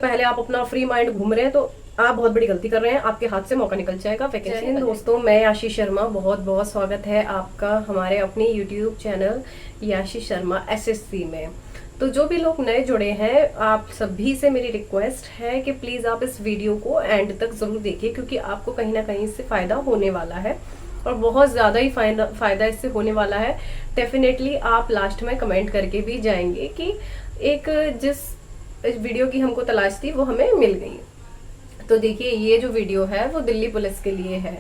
पहले आप अपना फ्री माइंड घूम रहे हैं तो आप बहुत बड़ी गलती कर रहे हैं। आपके हाथ से मौका निकल जाएगा। वैकेंसी दोस्तों, मैं आशीष शर्मा, बहुत बहुत स्वागत है आपका हमारे अपनी यूट्यूब चैनल याशी शर्मा एसएससी में। तो जो भी लोग नए जुड़े हैं, आप सभी से मेरी रिक्वेस्ट है कि प्लीज आप इस वीडियो को एंड तक जरूर देखिए, क्योंकि आपको कहीं ना कहीं इससे फायदा होने वाला है और बहुत ज्यादा ही फायदा इससे होने वाला है। डेफिनेटली आप लास्ट में कमेंट करके भी जाएंगे कि एक जिस वीडियो की हमको तलाश थी वो हमें मिल गई। तो देखिए, ये जो वीडियो है वो दिल्ली पुलिस के लिए है।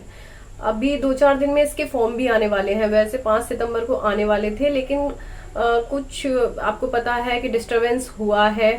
अभी 2-4 दिन में इसके फॉर्म भी आने वाले हैं। वैसे 5 सितंबर को आने वाले थे, लेकिन कुछ आपको पता है कि डिस्टरबेंस हुआ है।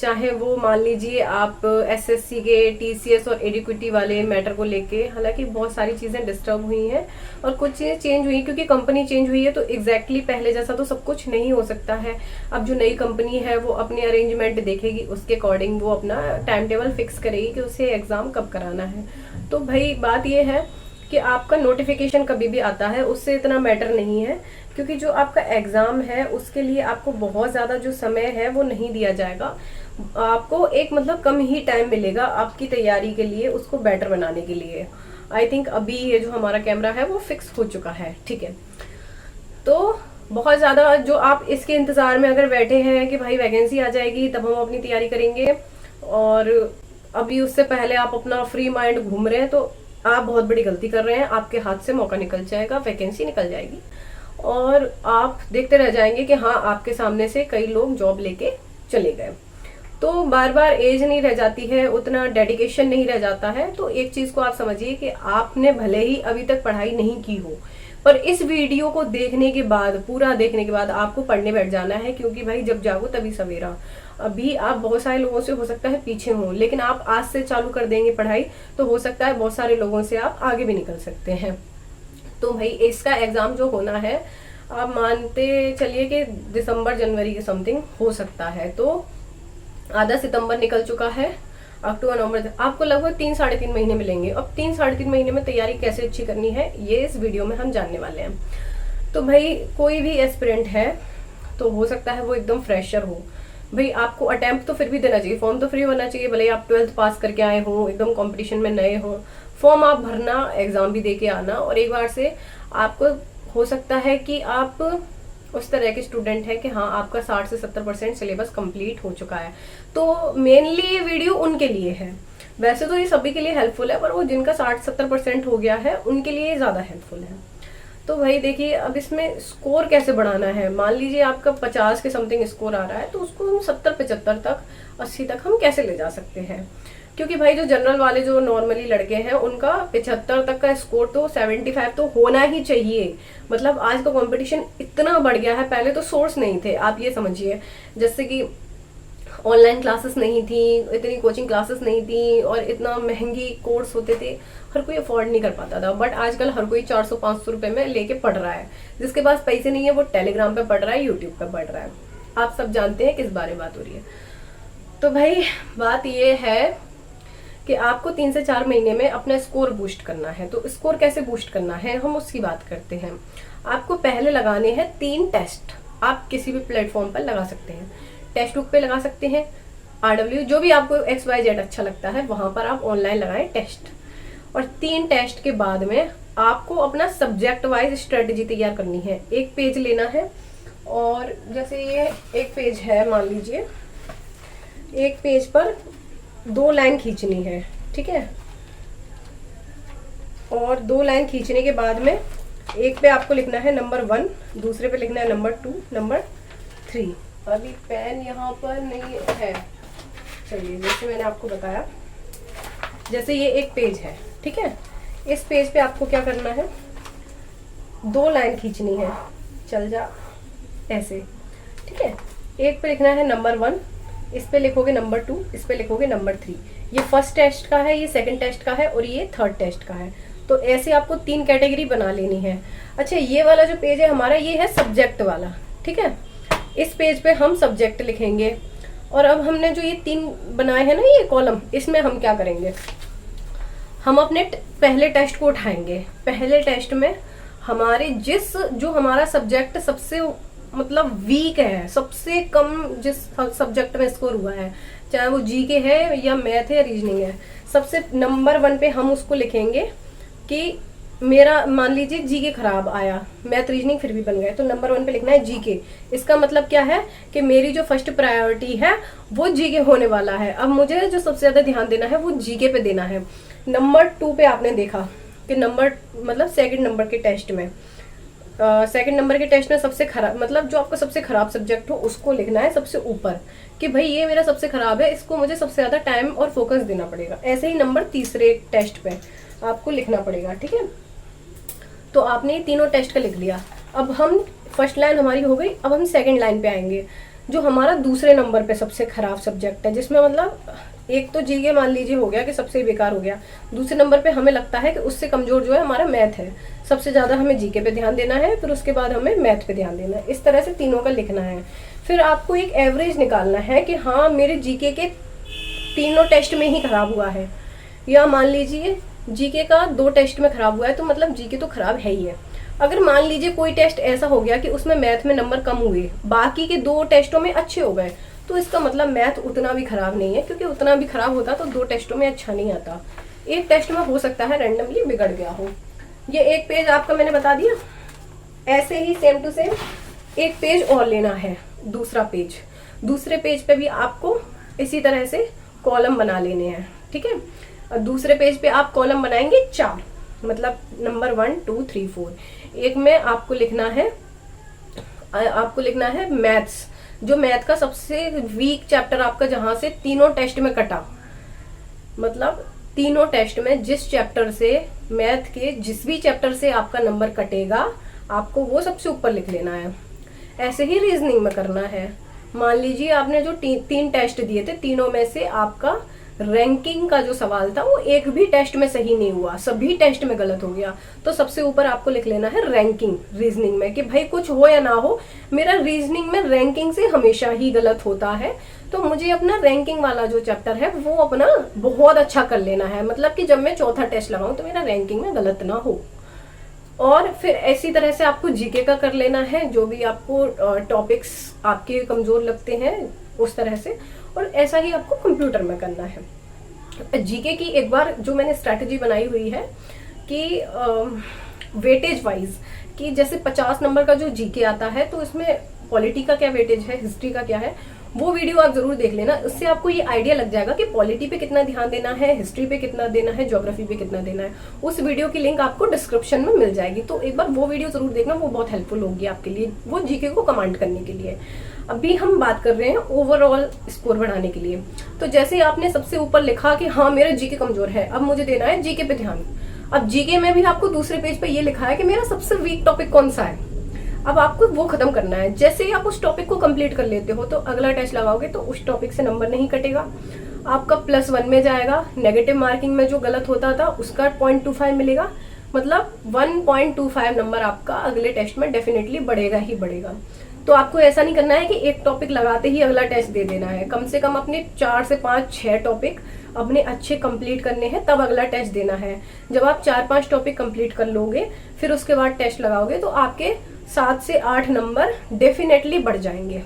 चाहे वो मान लीजिए आप एसएससी के टीसीएस और एडिक्विटी वाले मैटर को लेके, हालांकि बहुत सारी चीजें डिस्टर्ब हुई हैं और कुछ चीजें चेंज हुई क्योंकि कंपनी चेंज हुई है। तो एग्जैक्टली पहले जैसा तो सब कुछ नहीं हो सकता है। अब जो नई कंपनी है वो अपने अरेंजमेंट देखेगी, उसके अकॉर्डिंग वो अपना टाइम टेबल फिक्स करेगी कि उसे एग्जाम कब कराना है। तो भाई बात ये है कि आपका नोटिफिकेशन कभी भी आता है उससे इतना मैटर नहीं है, क्योंकि जो आपका एग्जाम है उसके लिए आपको बहुत ज्यादा जो समय है वो नहीं दिया जाएगा। आपको एक मतलब कम ही टाइम मिलेगा आपकी तैयारी के लिए, उसको बेटर बनाने के लिए। आई थिंक अभी ये जो हमारा कैमरा है वो फिक्स हो चुका है, ठीक है। तो बहुत ज्यादा जो आप इसके इंतजार में अगर बैठे हैं कि भाई वैकेंसी आ जाएगी तब हम अपनी तैयारी करेंगे, और अभी उससे पहले आप अपना फ्री माइंड घूम रहे हैं, तो आप बहुत बड़ी गलती कर रहे हैं। आपके हाथ से मौका निकल जाएगा, वैकेंसी निकल जाएगी और आप देखते रह जाएंगे कि हाँ, आपके सामने से कई लोग जॉब लेके चले गए। तो बार बार एज नहीं रह जाती है, उतना डेडिकेशन नहीं रह जाता है। तो एक चीज को आप समझिए कि आपने भले ही अभी तक पढ़ाई नहीं की हो, पर इस वीडियो को देखने के बाद, पूरा देखने के बाद आपको पढ़ने बैठ जाना है, क्योंकि भाई जब जागो तभी सवेरा। अभी आप बहुत सारे लोगों से हो सकता है पीछे हों, लेकिन आप आज से चालू कर देंगे पढ़ाई तो हो सकता है बहुत सारे लोगों से आप आगे भी निकल सकते हैं। तो भाई इसका एग्जाम जो होना है, आप मानते चलिए कि दिसंबर जनवरी के समथिंग हो सकता है। तो आधा सितंबर निकल चुका है, अक्टूबर नवंबर, आपको लगभग 3-3.5 महीने मिलेंगे। अब 3-3.5 महीने में तैयारी कैसे अच्छी करनी है ये इस वीडियो में हम जानने वाले हैं। तो भाई कोई भी एस्पिरेंट है तो हो सकता है वो एकदम फ्रेशर हो, भाई आपको अटेम्प्ट तो फिर भी देना चाहिए, फॉर्म तो फ्री होना चाहिए। भले आप 12th पास करके आए हो, एकदम कंपटीशन में नए हो, फॉर्म आप भरना, एग्जाम भी दे के आना। और एक बार से आपको हो सकता है कि आप उस तरह के स्टूडेंट है कि हाँ, आपका 60 से 70% सिलेबस कंप्लीट हो चुका है। तो मेनली ये वीडियो उनके लिए है। वैसे तो ये सभी के लिए हेल्पफुल है, पर वो जिनका 60-70% हो गया है उनके लिए ज्यादा हेल्पफुल है। तो भाई देखिए, अब इसमें स्कोर कैसे बढ़ाना है। मान लीजिए आपका 50 के समथिंग स्कोर आ रहा है, तो उसको हम 70-75 तक, 80 तक हम कैसे ले जा सकते हैं। क्योंकि भाई जो जनरल वाले जो नॉर्मली लड़के हैं उनका 75 तक का स्कोर तो 75 तो होना ही चाहिए। मतलब आज का कंपटीशन इतना बढ़ गया है, पहले तो सोर्स नहीं थे, आप ये समझिए। जैसे कि ऑनलाइन क्लासेस नहीं थी, इतनी कोचिंग क्लासेस नहीं थी और इतना महंगी कोर्स होते थे, हर कोई अफोर्ड नहीं कर पाता था। बट आजकल हर कोई 400-500 रुपए में लेके पढ़ रहा है। जिसके पास पैसे नहीं है वो टेलीग्राम पे पढ़ रहा है, यूट्यूब पे पढ़ रहा है। आप सब जानते हैं किस बारे में बात हो रही है। तो भाई बात ये है कि आपको 3 से 4 महीने में अपना स्कोर बूस्ट करना है। तो स्कोर कैसे बूस्ट करना है हम उसकी बात करते हैं। आपको पहले लगाने हैं 3 टेस्ट। आप किसी भी प्लेटफॉर्म पर लगा सकते हैं, टेस्ट बुक पे लगा सकते हैं, RW, जो भी आपको XYZ अच्छा लगता है वहां पर आप ऑनलाइन लगाएं टेस्ट। और 3 टेस्ट के बाद में आपको अपना सब्जेक्ट वाइज स्ट्रेटेजी तैयार करनी है। एक पेज लेना है, और जैसे ये एक पेज है, मान लीजिए एक पेज पर 2 लाइन खींचनी है, ठीक है। और 2 लाइन खींचने के बाद में एक पे आपको लिखना है नंबर 1, दूसरे पे लिखना है नंबर 2, नंबर 3। अभी पेन यहाँ पर नहीं है, चलिए जैसे मैंने आपको बताया, जैसे ये एक पेज है, ठीक है। इस पेज पे आपको क्या करना है, 2 लाइन खींचनी है, चल जा ऐसे, ठीक है। एक पे लिखना है नंबर 1, इस पे लिखोगे नंबर 2, इस पे लिखोगे नंबर 3। ये फर्स्ट टेस्ट का है, ये सेकंड टेस्ट का है और ये थर्ड टेस्ट का है। तो ऐसे आपको 3 कैटेगरी बना लेनी है। अच्छा, ये वाला जो पेज है हमारा, ये है सब्जेक्ट वाला, ठीक है। इस पेज पे हम सब्जेक्ट लिखेंगे। और अब हमने जो ये 3 बनाए हैं ना, ये कॉलम, इसमें हम क्या करेंगे, हम अपने पहले टेस्ट को उठाएंगे। पहले टेस्ट में हमारे जो हमारा सब्जेक्ट सबसे मतलब वीक है, सबसे कम जिस सब्जेक्ट में स्कोर हुआ है, चाहे वो जीके है या मैथ है या रीजनिंग है, सबसे नंबर 1 पे हम उसको लिखेंगे कि मेरा मान लीजिए जीके खराब आया, मैथ रीजनिंग फिर भी बन गए, तो नंबर 1 पे लिखना है जीके। इसका मतलब क्या है कि मेरी जो फर्स्ट प्रायोरिटी है वो जीके होने वाला है। अब मुझे जो सबसे ज्यादा ध्यान देना है वो जीके पे देना है। नंबर 2 पे आपने देखा कि नंबर मतलब सेकंड नंबर के टेस्ट में सेकंड नंबर के टेस्ट में सबसे खराब मतलब जो आपका सबसे खराब सब्जेक्ट हो उसको लिखना है सबसे ऊपर कि भाई ये मेरा सबसे खराब है, इसको मुझे सबसे ज्यादा टाइम और फोकस देना पड़ेगा। ऐसे ही नंबर तीसरे टेस्ट पे आपको लिखना पड़ेगा, ठीक है। तो आपने तीनों टेस्ट का लिख लिया। अब हम फर्स्ट लाइन हमारी हो गई, अब हम सेकंड लाइन पे आएंगे जो हमारा दूसरे नंबर पे सबसे खराब सब्जेक्ट है, जिसमें मतलब एक तो जीके मान लीजिए हो गया कि सबसे बेकार हो गया, दूसरे नंबर पे हमें लगता है कि उससे कमजोर जो है हमारा मैथ है, सबसे ज्यादा हमें जीके पे ध्यान देना है, फिर उसके बाद हमें मैथ पे ध्यान देना है। इस तरह से तीनों का लिखना है। फिर आपको एक एवरेज निकालना है कि हाँ मेरे जीके के तीनों टेस्ट में ही खराब हुआ है, या मान लीजिए जीके का 2 टेस्ट में खराब हुआ है, तो मतलब जीके तो खराब है ही है। अगर मान लीजिए कोई टेस्ट ऐसा हो गया कि उसमें मैथ में नंबर कम हुए, बाकी के 2 टेस्टों में अच्छे हो गए, तो इसका मतलब मैथ उतना भी खराब नहीं है, क्योंकि उतना भी खराब होता तो 2 टेस्टों में अच्छा नहीं आता। एक टेस्ट में हो सकता है रैंडमली बिगड़ गया हो। ये एक पेज आपका मैंने बता दिया। ऐसे ही सेम टू सेम एक पेज और लेना है, दूसरा पेज। दूसरे पेज पे भी आपको इसी तरह से कॉलम बना लेने हैं, ठीक है। और दूसरे पेज पे आप कॉलम बनाएंगे 4, मतलब नंबर 1 2 3 4। एक में आपको लिखना है मैथ्स, जो मैथ का सबसे वीक चैप्टर आपका, जहां से तीनों टेस्ट में कटा, मतलब तीनों टेस्ट में जिस चैप्टर से मैथ के जिस भी चैप्टर से आपका नंबर कटेगा आपको वो सबसे ऊपर लिख लेना है। ऐसे ही रीजनिंग में करना है। मान लीजिए आपने जो 3 टेस्ट दिए थे, तीनों में से आपका रैंकिंग का जो सवाल था वो एक भी टेस्ट में सही नहीं हुआ, सभी टेस्ट में गलत हो गया, तो सबसे ऊपर आपको लिख लेना है रैंकिंग रीजनिंग में, कि भाई कुछ हो या ना हो मेरा रीजनिंग में रैंकिंग से हमेशा ही गलत होता है, तो मुझे अपना रैंकिंग वाला जो चैप्टर है वो अपना बहुत अच्छा कर लेना है, मतलब कि जब मैं चौथा टेस्ट लगाऊं तो मेरा रैंकिंग में गलत ना हो। और फिर ऐसी तरह से आपको जीके का कर लेना है, जो भी आपको टॉपिक्स आपके कमजोर लगते हैं उस तरह से, और ऐसा ही आपको कंप्यूटर में करना है। जीके की एक बार जो मैंने स्ट्रैटेजी बनाई हुई है कि वेटेज वाइज, कि जैसे 50 नंबर का जो जीके आता है तो इसमें पॉलिटी का क्या वेटेज है, हिस्ट्री का क्या है, वो वीडियो आप जरूर देख लेना। उससे आपको ये आइडिया लग जाएगा कि पॉलिटी पे कितना ध्यान देना है, हिस्ट्री पे कितना देना है, ज्योग्राफी पे कितना देना है। उस वीडियो की लिंक आपको डिस्क्रिप्शन में मिल जाएगी, तो एक बार वो वीडियो जरूर देखना, वो बहुत हेल्पफुल होगी आपके लिए, वो जीके को कमांड करने के लिए। अभी हम बात कर रहे हैं ओवरऑल स्कोर बढ़ाने के लिए। तो जैसे आपने सबसे ऊपर लिखा कि हाँ मेरा जीके कमजोर है, अब मुझे देना है जीके पे ध्यान। अब जीके में भी आपको दूसरे पेज पे ये लिखा है कि मेरा सबसे वीक टॉपिक कौन सा है, अब आपको वो खत्म करना है। जैसे ही आप उस टॉपिक को कंप्लीट कर लेते हो तो अगला टेस्ट लगाओगे तो उस टॉपिक से नंबर नहीं कटेगा, आपका +1 में जाएगा। नेगेटिव मार्किंग में जो गलत होता था उसका 0.25 मिलेगा, मतलब 1.25 नंबर आपका अगले टेस्ट में डेफिनेटली बढ़ेगा ही बढ़ेगा। तो आपको ऐसा नहीं करना है कि एक टॉपिक लगाते ही अगला टेस्ट दे देना है, कम से कम अपने 4 से 5 6 टॉपिक अपने अच्छे कंप्लीट करने हैं, तब अगला टेस्ट देना है। जब आप 4-5 टॉपिक कंप्लीट कर लोगे फिर उसके बाद टेस्ट लगाओगे तो आपके 7 से 8 नंबर डेफिनेटली बढ़ जाएंगे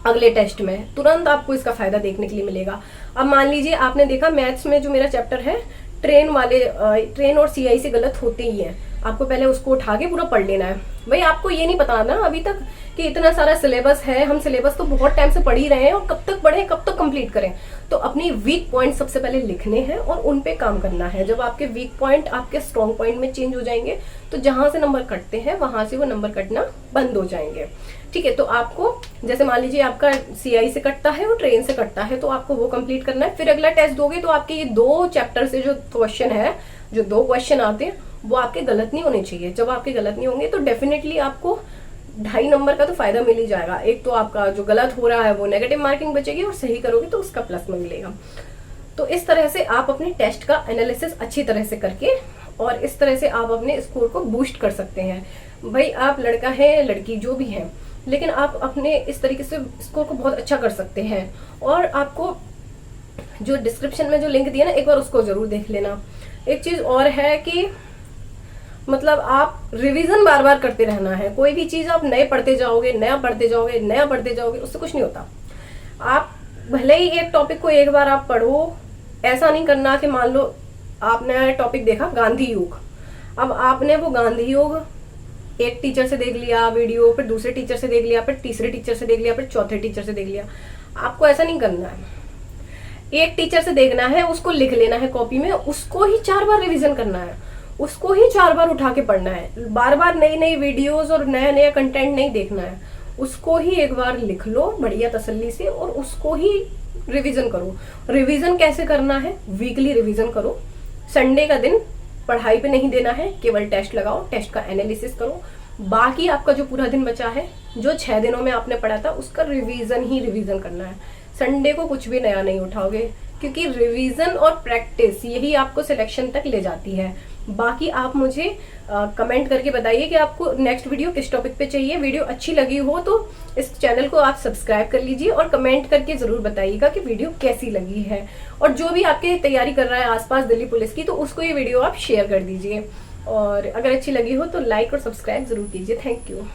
अगले टेस्ट में, तुरंत आपको इसका फायदा देखने के लिए मिलेगा। अब मान लीजिए आपने देखा मैथ्स में जो मेरा चैप्टर है ट्रेन और सीआई से गलत होते ही हैं, आपको पहले उसको उठा के पूरा पढ़ लेना है। भाई आपको ये नहीं पता ना अभी तक कि इतना सारा सिलेबस है, हम सिलेबस तो बहुत टाइम से पढ़ ही रहे हैं और कब तक पढ़ें कब तक कंप्लीट करें। तो अपनी वीक पॉइंट सबसे पहले लिखने हैं और उन पे काम करना है। जब आपके वीक पॉइंट आपके स्ट्रॉन्ग पॉइंट में चेंज हो जाएंगे तो जहां से नंबर कटते हैं वहां से वो नंबर कटना बंद हो जाएंगे, ठीक है। तो आपको जैसे मान लीजिए आपका सीआई से कटता है और ट्रेन से कटता है, तो आपको वो कंप्लीट करना है। फिर अगला टेस्ट दोगे तो आपके ये 2 चैप्टर से जो क्वेश्चन है, जो 2 क्वेश्चन आते हैं वो आपके गलत नहीं होने चाहिए। जब आपके गलत नहीं होंगे तो डेफिनेटली आपको 2.5 नंबर का तो फायदा मिल ही जाएगा। एक तो आपका जो गलत हो रहा है वो नेगेटिव मार्किंग बचेगी और सही करोगे तो उसका प्लस में मिलेगा। तो इस तरह से आप अपने टेस्ट का एनालिसिस अच्छी तरह से करके और इस तरह से आप अपने स्कोर को बूस्ट कर सकते हैं। भाई आप लड़का है लड़की जो भी है, लेकिन आप अपने इस तरीके से स्कोर को बहुत अच्छा कर सकते हैं। और आपको जो डिस्क्रिप्शन में जो लिंक दिया ना, एक बार उसको जरूर देख लेना। एक चीज और है कि मतलब आप रिवीजन बार बार करते रहना है। कोई भी चीज आप नए पढ़ते जाओगे, नया पढ़ते जाओगे, नया पढ़ते जाओगे, उससे कुछ नहीं होता। आप भले ही एक टॉपिक को एक बार आप पढ़ो, ऐसा नहीं करना कि मान लो आपने टॉपिक देखा गांधी युग, अब आपने वो गांधी युग एक टीचर से देख लिया वीडियो, फिर दूसरे टीचर से देख लिया, फिर तीसरे टीचर से देख लिया, फिर चौथे टीचर से देख लिया। आपको ऐसा नहीं करना है। एक टीचर से देखना है, उसको लिख लेना है कॉपी में, उसको ही 4 बार रिवीजन करना है, उसको ही 4 बार उठा के पढ़ना है। बार बार नई नई वीडियोस और नया नया कंटेंट नहीं देखना है, उसको ही एक बार लिख लो बढ़िया तसल्ली से और उसको ही रिवीजन करो। रिवीजन कैसे करना है? वीकली रिवीजन करो। संडे का दिन पढ़ाई पे नहीं देना है, केवल टेस्ट लगाओ, टेस्ट का एनालिसिस करो। बाकी आपका जो पूरा दिन बचा है, जो 6 दिनों में आपने पढ़ा था, उसका रिवीजन ही रिवीजन करना है। संडे को कुछ भी नया नहीं उठाओगे, क्योंकि रिवीजन और प्रैक्टिस यही आपको सिलेक्शन तक ले जाती है। बाकी आप मुझे कमेंट करके बताइए कि आपको नेक्स्ट वीडियो किस टॉपिक पे चाहिए। वीडियो अच्छी लगी हो तो इस चैनल को आप सब्सक्राइब कर लीजिए और कमेंट करके जरूर बताइएगा कि वीडियो कैसी लगी है। और जो भी आपके तैयारी कर रहा है आसपास दिल्ली पुलिस की, तो उसको ये वीडियो आप शेयर कर दीजिए। और अगर अच्छी लगी हो तो लाइक और सब्सक्राइब जरूर कीजिए। Thank you.